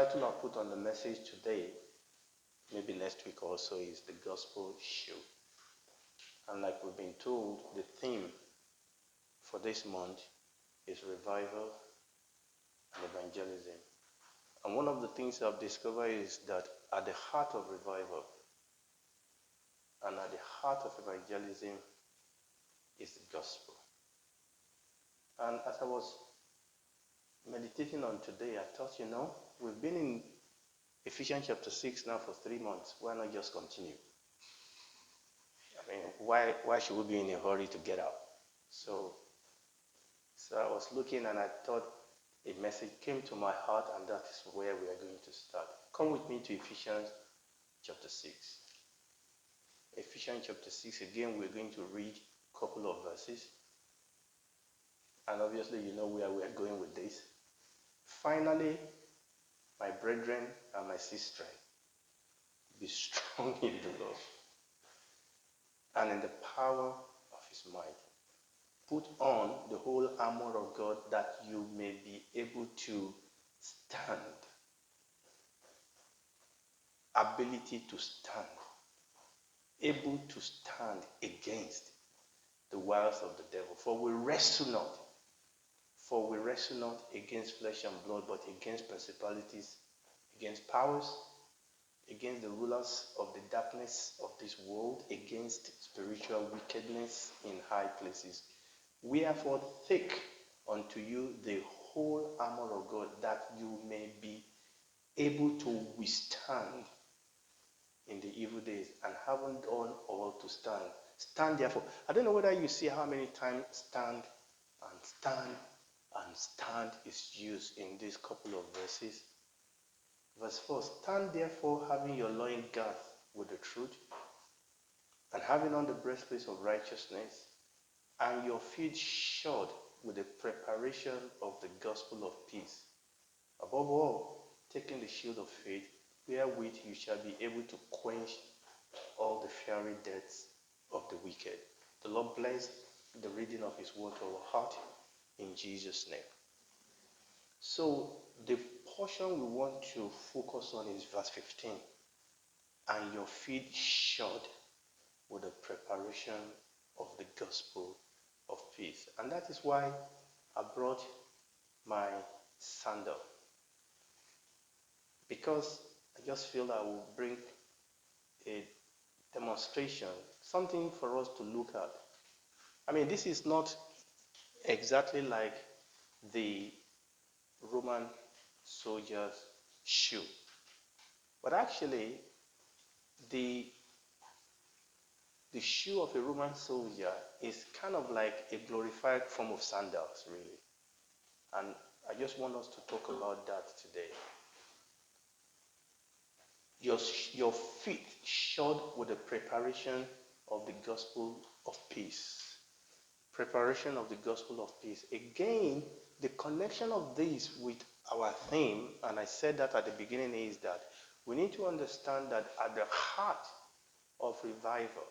title I put on the message today, maybe next week also, is The Gospel Show. And like we've been told, the theme for this month is revival and evangelism. And one of the things I've discovered is that at the heart of revival and at the heart of evangelism is the gospel. And as I was meditating on today, I thought, we've been in Ephesians Chapter 6 now for 3 months. Why not just continue? I mean, why should we be in a hurry to get out? So I was looking and I thought a message came to my heart, and that is where we are going to start. Come with me to Ephesians Chapter 6. Ephesians Chapter 6, again, we're going to read a couple of verses. And obviously, you know where we are going with this. Finally, my brethren and my sisters, be strong in the Lord and in the power of his might. Put on the whole armor of God that you may be able to stand. Ability to stand. Able to stand against the wiles of the devil. For we wrestle not against flesh and blood, but against principalities, against powers, against the rulers of the darkness of this world, against spiritual wickedness in high places. Wherefore take unto you the whole armor of God, that you may be able to withstand in the evil days, and having done all to stand. Stand therefore. I don't know whether you see how many times stand and stand is used in these couple of verses. Verse 4, stand therefore, having your loins girt with the truth, and having on the breastplate of righteousness, and your feet shod with the preparation of the gospel of peace. Above all, taking the shield of faith, wherewith you shall be able to quench all the fiery darts of the wicked. The Lord bless the reading of his word to our heart in Jesus' name. So the portion we want to focus on is verse 15. And your feet shod with the preparation of the gospel of peace. And that is why I brought my sandal. Because I just feel I will bring a demonstration, something for us to look at. I mean, this is not exactly like the Roman soldier's shoe. But actually, the shoe of a Roman soldier is kind of like a glorified form of sandals, really. And I just want us to talk about that today. Your feet shod with the preparation of the gospel of peace. Preparation of the gospel of peace. Again, the connection of this with our theme, and I said that at the beginning, is that we need to understand that at the heart of revival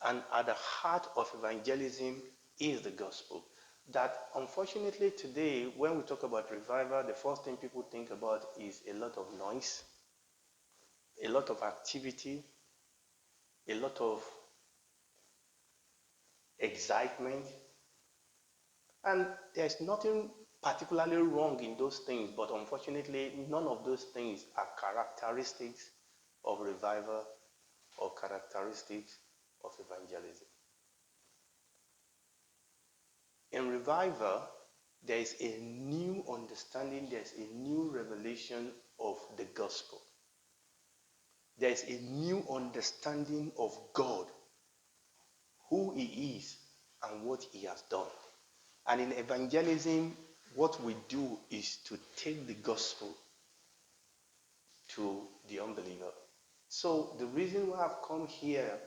and at the heart of evangelism is the gospel. That unfortunately today, when we talk about revival, the first thing people think about is a lot of noise, a lot of activity, a lot of excitement. And there's nothing particularly wrong in those things, but unfortunately, none of those things are characteristics of revival or characteristics of evangelism. In revival, there is a new understanding, there's a new revelation of the gospel. There's a new understanding of God, who he is and what he has done. And in evangelism, what we do is to take the gospel to the unbeliever. So the reason why I've come here,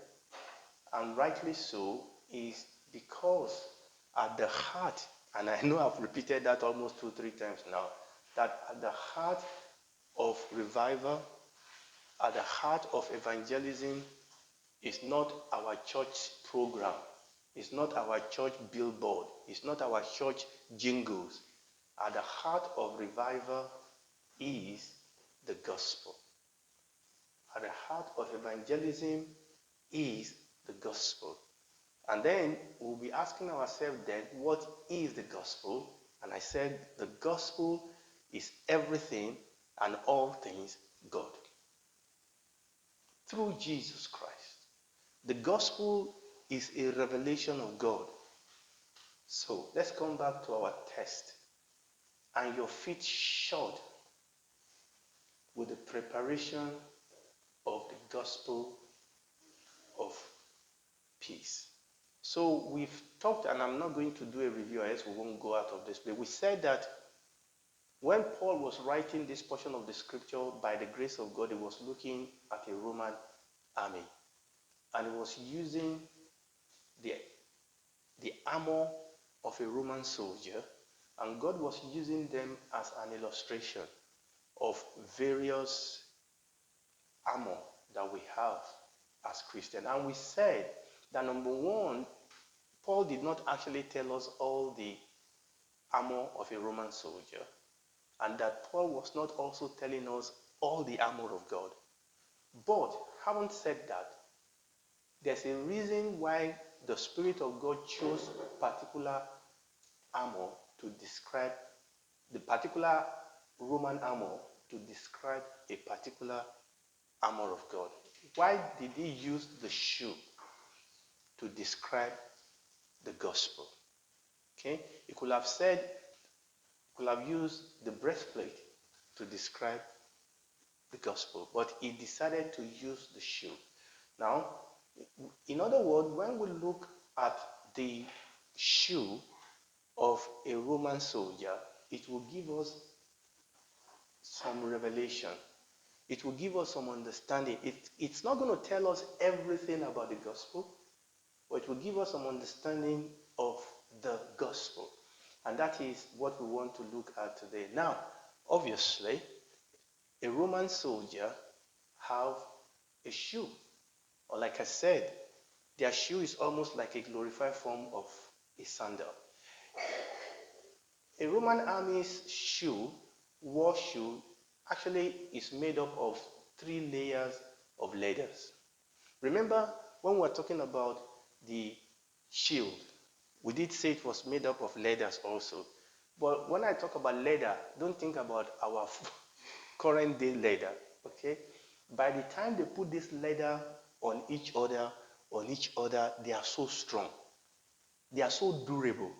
and rightly so, is because at the heart, and I know I've repeated that almost 2-3 times now, that at the heart of revival, at the heart of evangelism, is not our church program, it's not our church billboard, it's not our church jingles. At the heart of revival is the gospel. At the heart of evangelism is the gospel. And then we'll be asking ourselves then, what is the gospel? And I said the gospel is everything and all things God. Through Jesus Christ. The gospel is a revelation of God. So let's come back to our text. And your feet shod with the preparation of the gospel of peace. So we've talked, and I'm not going to do a review, else we won't go out of this place. We said that when Paul was writing this portion of the scripture, by the grace of God, he was looking at a Roman army. And he was using the armor of a Roman soldier, and God was using them as an illustration of various armor that we have as Christians. And we said that number one, Paul did not actually tell us all the armor of a Roman soldier, and that Paul was not also telling us all the armor of God. But having said that, there's a reason why the Spirit of God chose particular armor to describe the particular Roman armor to describe a particular armor of God. Why did he use the shoe to describe the gospel? Okay, he could have used the breastplate to describe the gospel, but he decided to use the shoe. Now, in other words, when we look at the shoe of a Roman soldier, it will give us some revelation. It will give us some understanding. It's not going to tell us everything about the gospel, but it will give us some understanding of the gospel. And that is what we want to look at today. Now, obviously, a Roman soldier have a shoe. Or like I said, their shoe is almost like a glorified form of a sandal. A Roman army's war shoe, actually is made up of 3 layers of leathers. Remember, when we were talking about the shield, we did say it was made up of leathers also. But when I talk about leather, don't think about our current day leather, okay? By the time they put this leather on each other, they are so strong. They are so durable.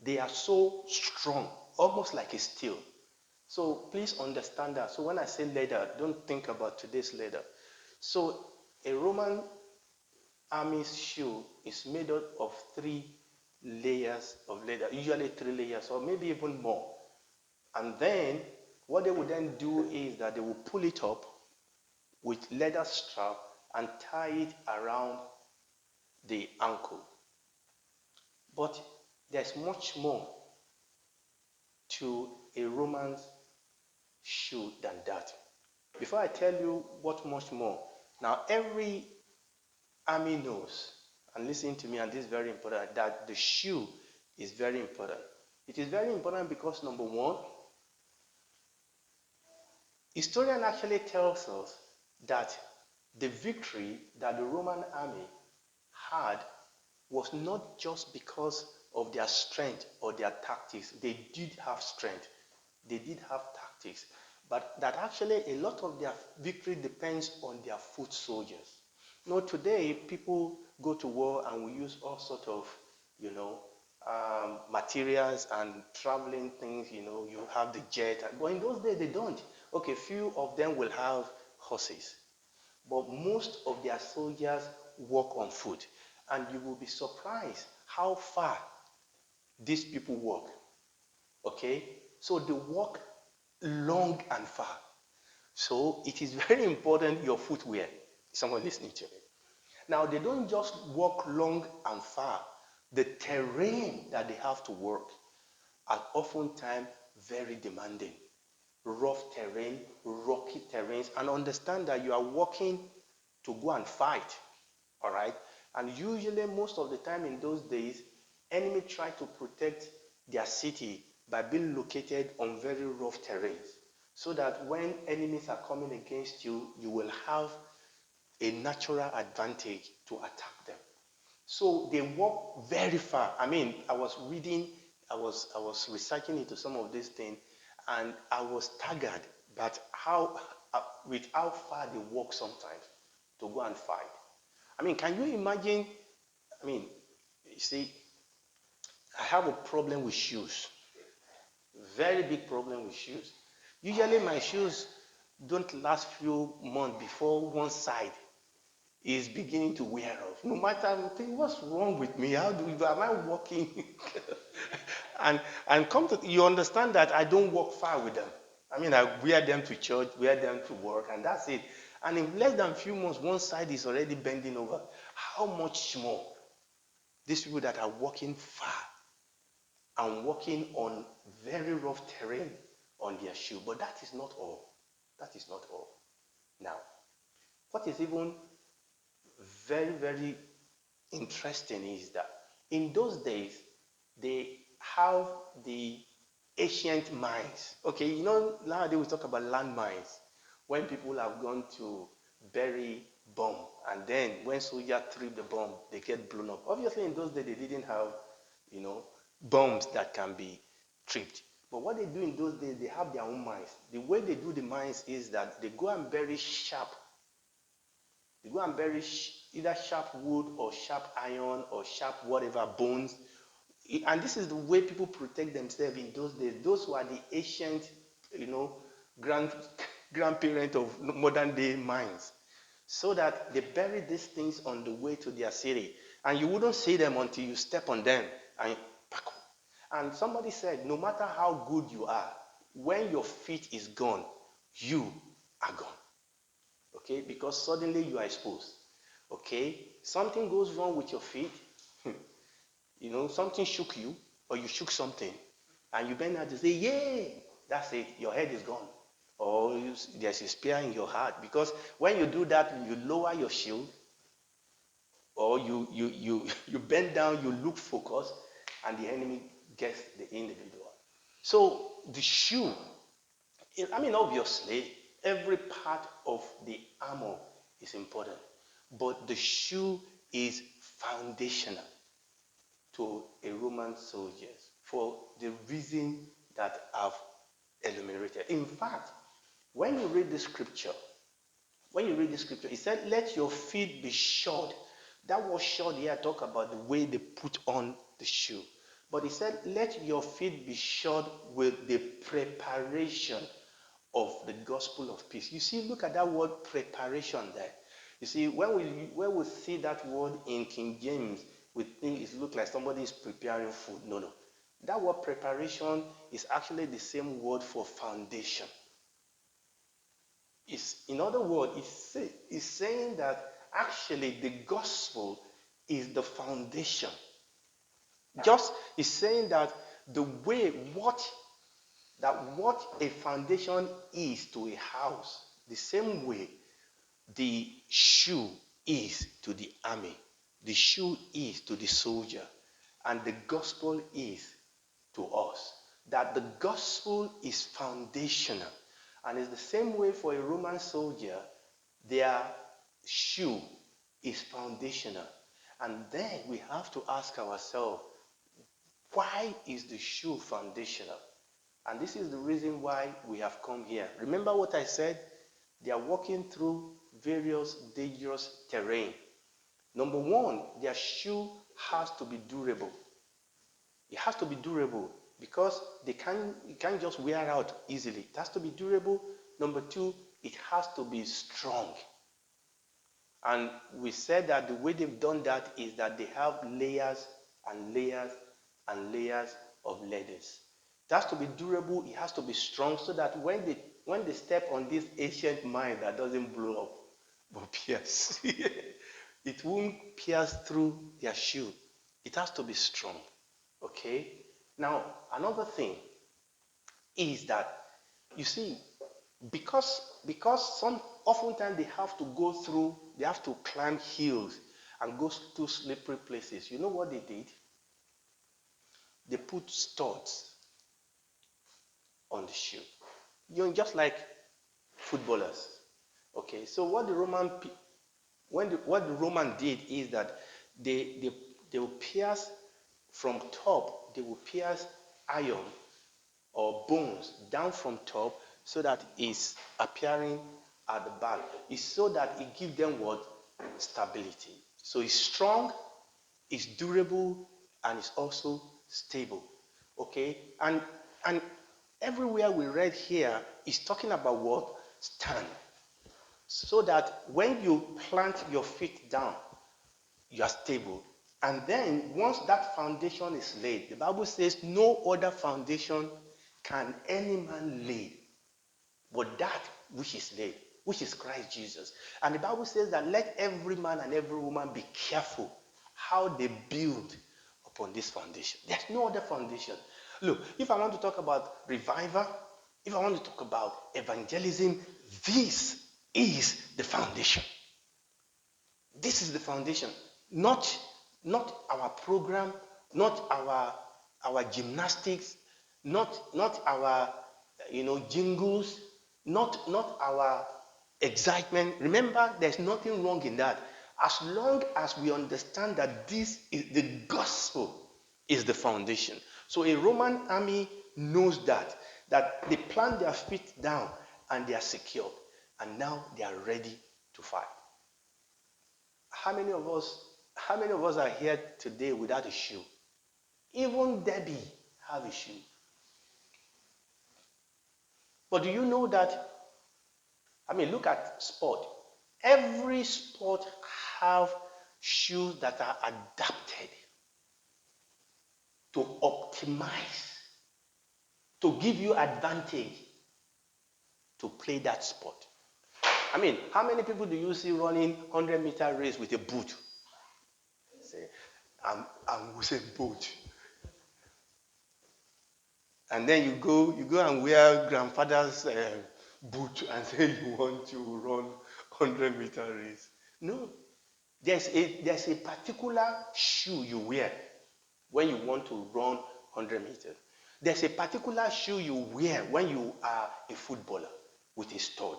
They are so strong, almost like a steel. So please understand that. So when I say leather, don't think about today's leather. So a Roman army's shoe is made up of 3 layers of leather, usually 3 layers or maybe even more. And then what they would then do is that they will pull it up with leather strap and tie it around the ankle. But there's much more to a Roman's shoe than that. Before I tell you what much more, now every army knows, and listen to me, and this is very important, that the shoe is very important. It is very important because number one, historian actually tells us that the victory that the Roman army had was not just because of their strength or their tactics. They did have strength. They did have tactics. But that actually a lot of their victory depends on their foot soldiers. Today people go to war and we use all sorts of, materials and traveling things, you have the jet. But in those days they don't. Okay, few of them will have horses. But most of their soldiers walk on foot. And you will be surprised how far these people walk. Okay? So they walk long and far. So it is very important your footwear. Someone listening to me. Now they don't just walk long and far. The terrain that they have to work are oftentimes very demanding. Rough terrain, rocky terrains, and understand that you are walking to go and fight. All right? And usually, most of the time in those days, enemy try to protect their city by being located on very rough terrains. so that when enemies are coming against you, you will have a natural advantage to attack them. So they walk very far. I mean, I was researching into some of these things, and I was staggered but with how far they walk sometimes to go and fight. I mean, can you imagine? I mean, you see, I have a problem with shoes. Very big problem with shoes. Usually my shoes don't last few months before one side is beginning to wear off. No matter, I think, what's wrong with me? Am I walking? and come to, you understand that I don't walk far with them. I mean, I wear them to church, wear them to work, and that's it. And in less than a few months, one side is already bending over. How much more these people that are walking far and walking on very rough terrain on their shoe? But that is not all. That is not all. Now, what is even very, very interesting is that in those days, they have the ancient mines. Okay, you know, nowadays we talk about land mines. When people have gone to bury bomb, and then when soldiers trip the bomb, they get blown up. Obviously, in those days, they didn't have, bombs that can be tripped. But what they do in those days, they have their own mines. The way they do the mines is that they go and bury sharp. They go and bury either sharp wood or sharp iron or sharp whatever bones. And this is the way people protect themselves in those days. Those who are the ancient, grandparent of modern day mines. So that they bury these things on the way to their city. And you wouldn't see them until you step on them. And somebody said, no matter how good you are, when your feet is gone, you are gone. Okay? Because suddenly you are exposed. Okay? Something goes wrong with your feet. Something shook you, or you shook something, and you bend down to say, yay! That's it. Your head is gone. Or there's a spear in your heart. Because when you do that, you lower your shield, or you bend down, you look focused, and the enemy gets the individual. So the shoe, obviously, every part of the armor is important, but the shoe is foundational to a Roman soldier for the reason that I've enumerated. In fact, when you read the scripture, it said, let your feet be shod. That word shod here talk about the way they put on the shoe. But it said, let your feet be shod with the preparation of the gospel of peace. You see, look at that word preparation there. You see, when we see that word in King James, we think it looks like somebody is preparing food. No. That word preparation is actually the same word for foundation. In other words, it's saying that actually the gospel is the foundation. It's saying that the way what a foundation is to a house, the same way the shoe is to the army, the shoe is to the soldier, and the gospel is to us. That the gospel is foundational. And it's the same way for a Roman soldier, their shoe is foundational. And then we have to ask ourselves, why is the shoe foundational? And this is the reason why we have come here. Remember what I said? They are walking through various dangerous terrain. Number one, their shoe has to be durable. It has to be durable because it can't just wear out easily. It has to be durable. Number two, it has to be strong. And we said that the way they've done that is that they have layers and layers and layers of leathers. It has to be durable, it has to be strong, so that when they step on this ancient mine that doesn't blow up but pierce, it won't pierce through their shoe. It has to be strong. Okay? Now, another thing is that, you see, because oftentimes they have to climb hills and go to slippery places. You know what they did? They put studs on the shoe. You're just like footballers. Okay, so what the Roman did is that they will pierce from top, they will pierce iron or bones down from top so that it's appearing at the back. It's so that it gives them what? Stability. So it's strong, it's durable, and it's also stable. Okay? And everywhere we read here is talking about what? Stand. So that when you plant your feet down, you are stable. And then once that foundation is laid, the Bible says no other foundation can any man lay but that which is laid, which is Christ Jesus. And the Bible says that let every man and every woman be careful how they build upon this foundation. There's no other foundation. Look, if I want to talk about revival, if I want to talk about evangelism, this is the foundation. This is the foundation. Not our program, not our gymnastics, not our jingles, not our excitement. Remember, there's nothing wrong in that. As long as we understand that this is the gospel is the foundation. So a Roman army knows that they plant their feet down and they are secured, and now they are ready to fight. How many of us are here today without a shoe? Even Debbie have a shoe. But do you know that, look at sport. Every sport have shoes that are adapted to optimize, to give you advantage to play that sport. How many people do you see running 100-meter race with a boot? Say, I'm Usain Bolt. And then you go and wear grandfather's boot and say you want to run 100-meter race. No. There's a particular shoe you wear when you want to run 100 meters. There's a particular shoe you wear when you are a footballer with a stud.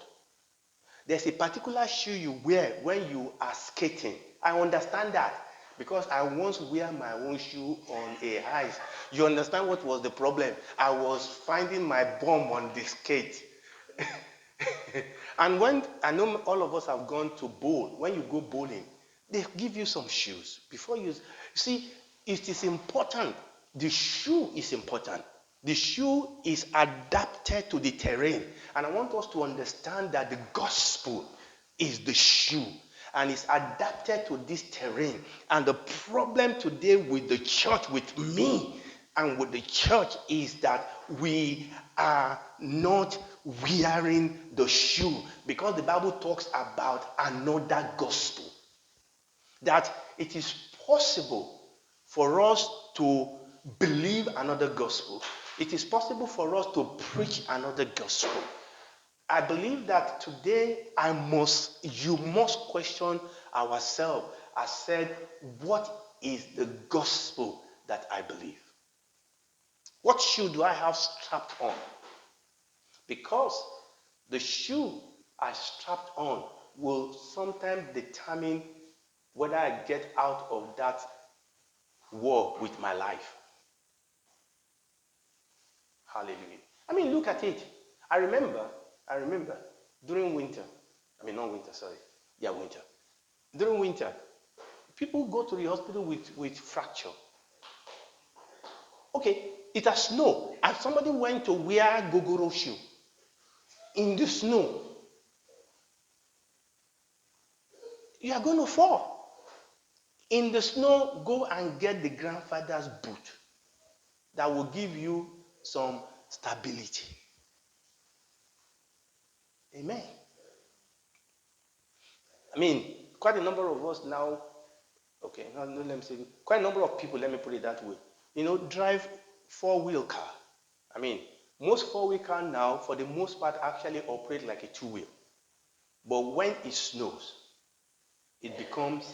There's a particular shoe you wear when you are skating. I understand that because I once wear my own shoe on a ice. You understand what was the problem? I was finding my bum on the skate. And when I know all of us have gone to bowl, when you go bowling, they give you some shoes before you see. It is important. The shoe is important. The shoe is adapted to the terrain, and I want us to understand that the gospel is the shoe and is adapted to this terrain. And the problem today with the church, with me and with the church, is that we are not wearing the shoe, because the Bible talks about another gospel. That it is possible for us to believe another gospel. It is possible for us to preach another gospel. I believe that today you must question ourselves. I said, what is the gospel that I believe? What shoe do I have strapped on? Because the shoe I strapped on will sometimes determine whether I get out of that war with my life. Hallelujah. Look at it. I remember during winter. Not winter, sorry. Yeah, winter. During winter, people go to the hospital with fracture. Okay, it has snow, and somebody went to wear gogoro shoe in the snow. You are going to fall. In the snow, go and get the grandfather's boot that will give you some stability. Amen. Quite a number of us now, let me say, quite a number of people, let me put it that way, drive four-wheel car. Most four-wheel car now, for the most part, actually operate like a two-wheel. But when it snows, it becomes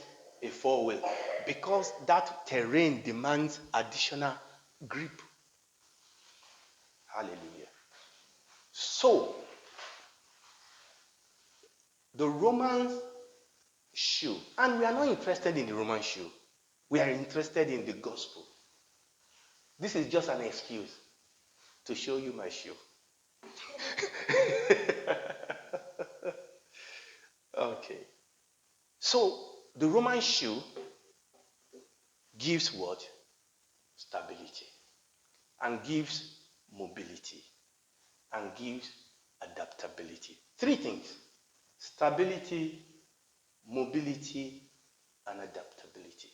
a four-wheel, because that terrain demands additional grip. Hallelujah. So, the Roman shoe, and we are not interested in the Roman shoe. We are interested in the gospel. This is just an excuse to show you my shoe. Okay. So, the Roman shoe gives what? Stability. And gives mobility. And gives adaptability. Three things. Stability, mobility, and adaptability.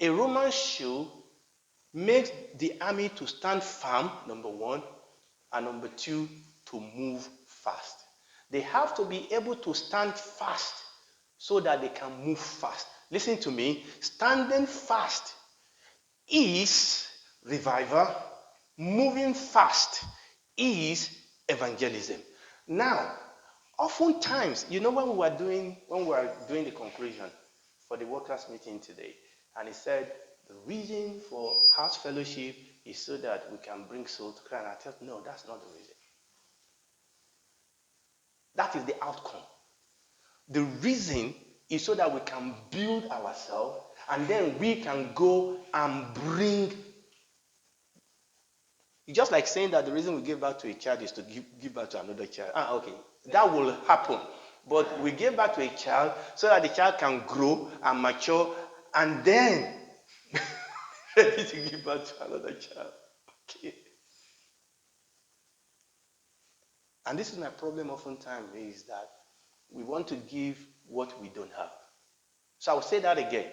A Roman shoe makes the army to stand firm, number one, and number two, to move fast. They have to be able to stand fast so that they can move fast. Listen to me. Standing fast is revival. Moving fast is evangelism. Now, oftentimes, when we were doing the conclusion for the workers' meeting today, and he said the reason for house fellowship is so that we can bring soul to Christ. And I thought, no, that's not the reason. That is the outcome. The reason is so that we can build ourselves, and then we can go and bring. It's just like saying that the reason we give birth to a child is to give birth to another child. Okay. That will happen. But we give birth to a child so that the child can grow and mature and then ready to give birth to another child. Okay. And this is my problem oftentimes, is that we want to give what we don't have. So I'll say that again.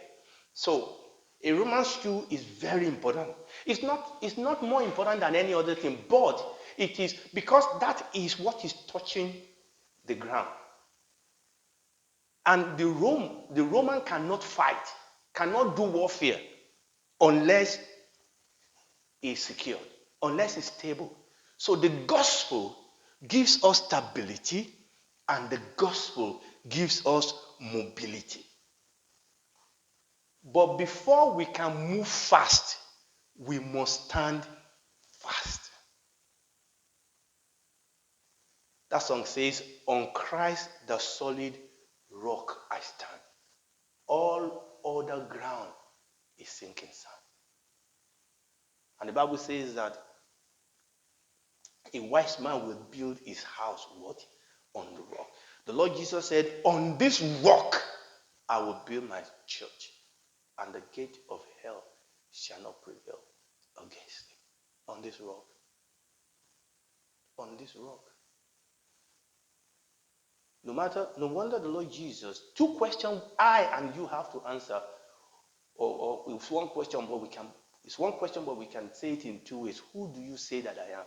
So a Roman shoe is very important. It's not more important than any other thing, but it is because that is what is touching the ground. And the Roman cannot fight, cannot do warfare unless it's secured, unless it's stable. So the gospel gives us stability, and the gospel gives us mobility. But before we can move fast, we must stand fast. That song says, "On Christ the solid rock I stand. All other ground is sinking sand." And the Bible says that a wise man will build his house what? On the rock. The Lord Jesus said, "On this rock I will build my church, and the gate of hell shall not prevail against it." On this rock. On this rock. No wonder the Lord Jesus, two questions I and you have to answer, or it's one question, but we can say it in two ways. Who do you say that I am?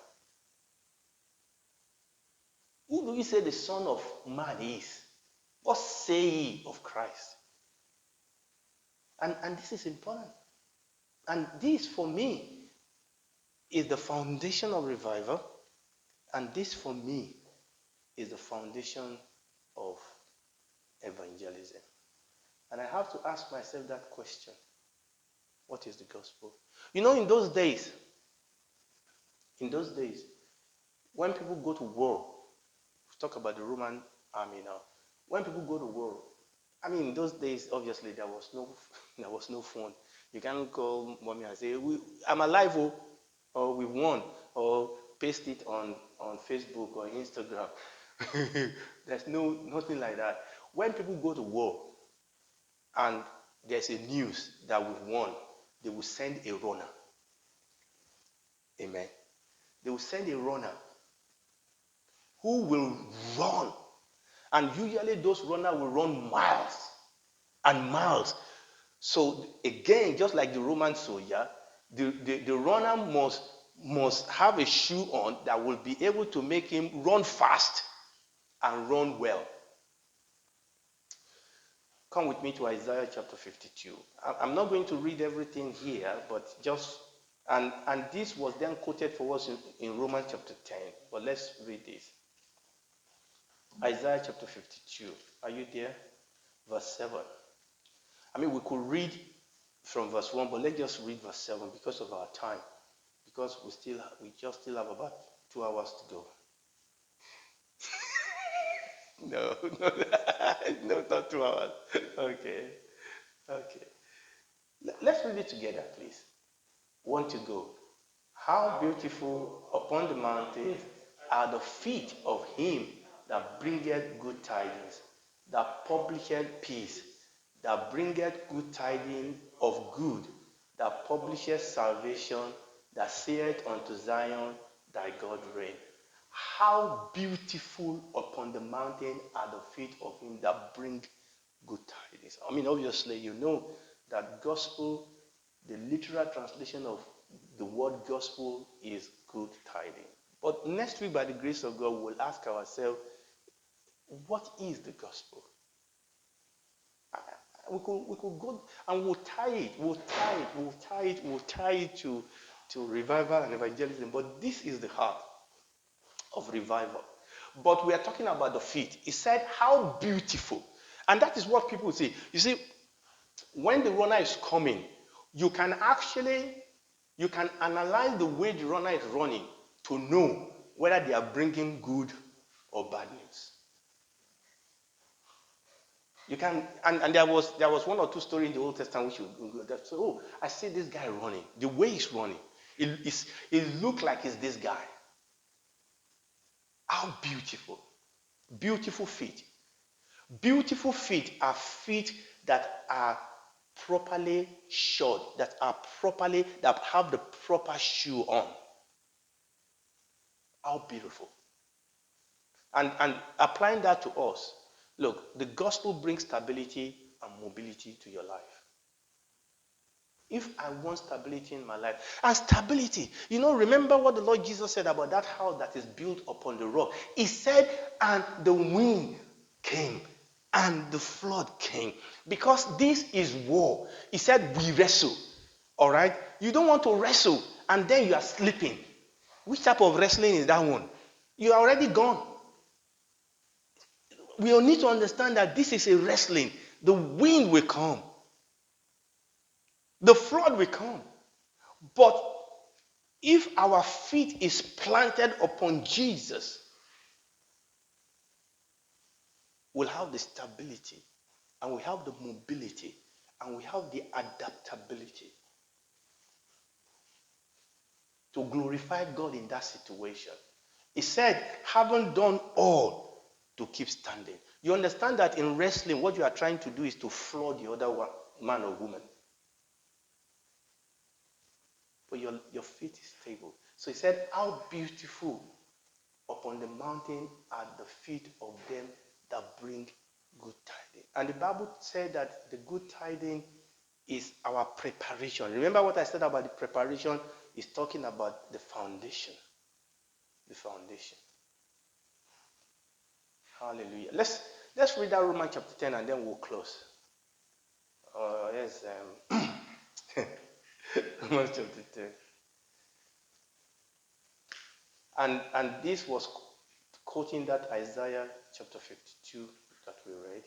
Who do you say the Son of Man is? What say ye of Christ? And this is important. And this, for me, is the foundation of revival. And this, for me, is the foundation of evangelism. And I have to ask myself that question. What is the gospel? In those days, when people go to war, talk about the Roman army now. When people go to war, in those days, obviously, there was no phone. You can't call mommy and say, "I'm alive," or "we won," or paste it on Facebook or Instagram. There's nothing like that. When people go to war and there's a news that we've won, they will send a runner. Amen. They will send a runner who will run. And usually those runners will run miles and miles. So again, just like the Roman soldier, the runner must have a shoe on that will be able to make him run fast and run well. Come with me to Isaiah chapter 52. I'm not going to read everything here, but and this was then quoted for us in Romans chapter 10. But let's read this. Isaiah chapter 52. Are you there? Verse 7. We could read from verse 1, but let's just read verse 7 because of our time. Because we still have about 2 hours to go. No, no, no, not 2 hours. Okay, okay. Let's read it together, please. Want to go? How beautiful upon the mountains are the feet of him that bringeth good tidings, that publisheth peace, that bringeth good tidings of good, that publisheth salvation, that saith unto Zion, thy God reign. How beautiful upon the mountain are the feet of him that bring good tidings. I mean, obviously, you know that gospel, the literal translation of the word gospel is good tidings. But next week, by the grace of God, we'll ask ourselves, what is the gospel? We could go and we'll tie it to revival and evangelism. But this is the heart of revival. But we are talking about the feet. He said, how beautiful. And that is what people say. You see, when the runner is coming, you can analyze the way the runner is running to know whether they are bringing good or bad news. You can, and there was one or two stories in the Old Testament which you that say, oh, I see this guy running. The way he's running, it looked like it's this guy. How beautiful. Beautiful feet. Beautiful feet are feet that are properly shod, that have the proper shoe on. How beautiful. And applying that to us, look, the gospel brings stability and mobility to your life. If I want stability in my life, and stability, remember what the Lord Jesus said about that house that is built upon the rock. He said, and the wind came, and the flood came. Because this is war. He said, we wrestle. All right? You don't want to wrestle, and then you are sleeping. Which type of wrestling is that one? You are already gone. We all need to understand that this is a wrestling. The wind will come. The flood will come. But if our feet is planted upon Jesus, we'll have the stability, and we have the mobility, and we have the adaptability to glorify God in that situation. He said, having done all, to keep standing. You understand that in wrestling, what you are trying to do is to flood the other man or woman. But your feet is stable. So he said, how beautiful upon the mountain are the feet of them that bring good tidings. And the Bible said that the good tidings is our preparation. Remember what I said about the preparation? Is talking about the foundation. The foundation. Hallelujah. Let's read that Romans chapter 10 and then we'll close. Yes. Romans chapter 10. And this was quoting that Isaiah chapter 52 that we read.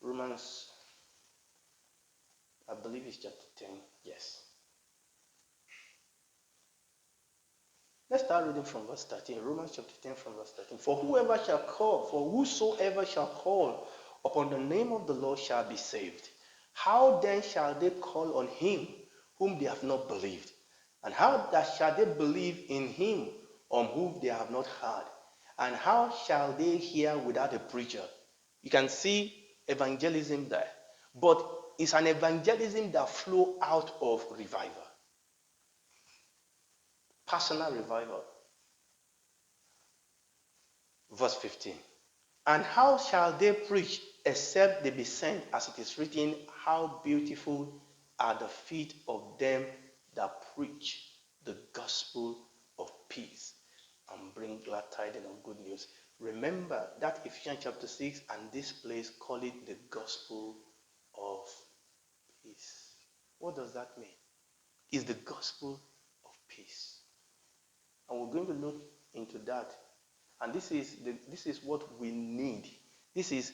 Romans, I believe it's chapter 10. Yes. Let's start reading from verse 13. Romans chapter 10 from verse 13. For whosoever shall call upon the name of the Lord shall be saved. How then shall they call on him whom they have not believed? And how shall they believe in him on whom they have not heard? And how shall they hear without a preacher? You can see evangelism there. But it's an evangelism that flows out of revival. Personal revival. Verse 15. And how shall they preach except they be sent, as it is written, how beautiful are the feet of them that preach the gospel of peace and bring glad tidings of good news. Remember that Ephesians Chapter 6 and this place call it the gospel of peace. What does that mean? It's the gospel of peace. And we're going to look into that. And this is what we need. This is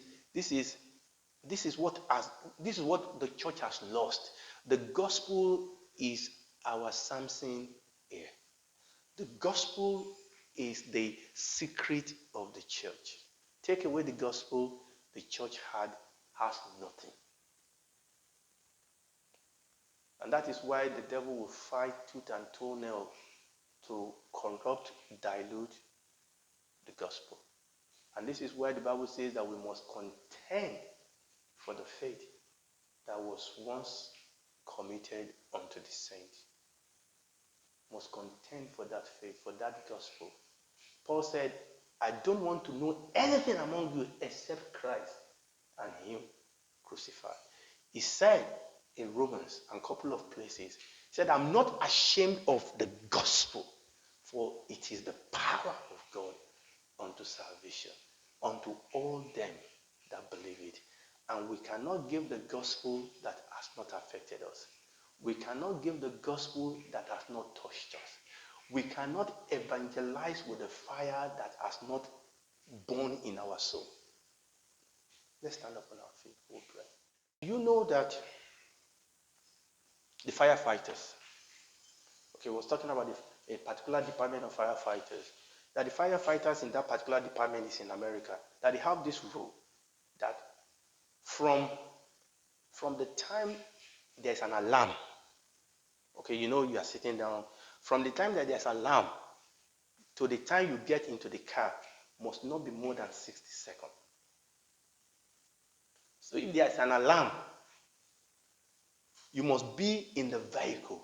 what the church has lost. The gospel is our Samson here. The gospel is the secret of the church. Take away the gospel, the church has nothing. And that is why the devil will fight tooth and toenail to corrupt, dilute the gospel. And this is why the Bible says that we must contend for the faith that was once committed unto the saints. Must contend for that faith, for that gospel. Paul said, I don't want to know anything among you except Christ and him crucified. He said in Romans and a couple of places, he said, I'm not ashamed of the gospel, for it is the power of God unto salvation, unto all them that believe it. And we cannot give the gospel that has not affected us. We cannot give the gospel that has not touched us. We cannot evangelize with a fire that has not burned in our soul. Let's stand up on our feet. We'll pray. You know that the firefighters, okay, I was talking about a particular department of firefighters, that the firefighters in that particular department is in America, that they have this rule that from the time there's an alarm, okay, you know you are sitting down, from the time that there's an alarm to the time you get into the car must not be more than 60 seconds. So if there's an alarm, you must be in the vehicle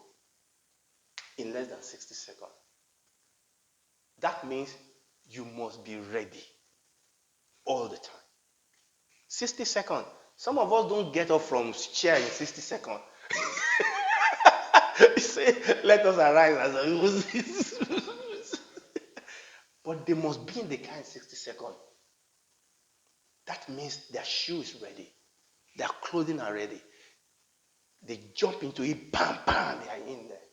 in less than 60 seconds. That means you must be ready all the time. 60 seconds. Some of us don't get up from chair in 60 seconds. Say, let us arise. But they must be in the car in 60 seconds. That means their shoe is ready. Their clothing are ready. They jump into it, bam, bam, they are in there.